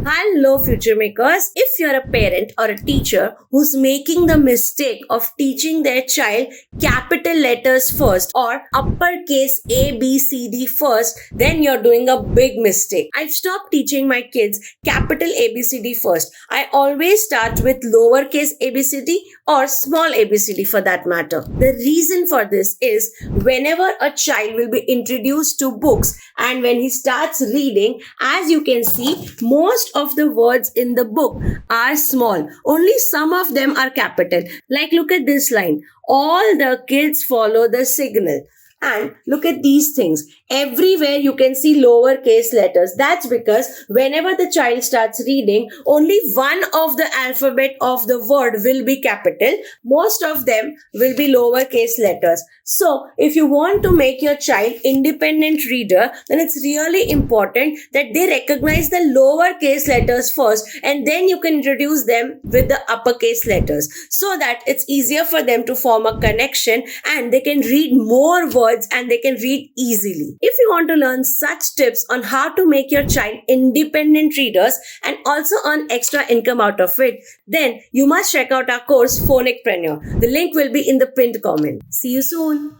Hello, FutureMakers. If you're a parent or a teacher who's making the mistake of teaching their child capital letters first or uppercase A, B, C, D first, then you're doing a big mistake. I've stopped teaching my kids capital A, B, C, D first. I always start with lowercase A, B, C, D or small A, B, C, D for that matter. The reason for this is whenever a child will be introduced to books and when he starts reading, as you can see, most of the words in the book are small. Only some of them are capital. Like look at this line. All the kids follow the signal. And look at these things. Everywhere you can see lowercase letters. That's because whenever the child starts reading, only one of the alphabet of the word will be capital. Most of them will be lowercase letters. So if you want to make your child independent reader, then it's really important that they recognize the lowercase letters first and then you can introduce them with the uppercase letters so that it's easier for them to form a connection and they can read more words and they can read easily. If you want to learn such tips on how to make your child independent readers and also earn extra income out of it, then you must check out our course, TeacherPreneur. The link will be in the pinned comment. See you soon.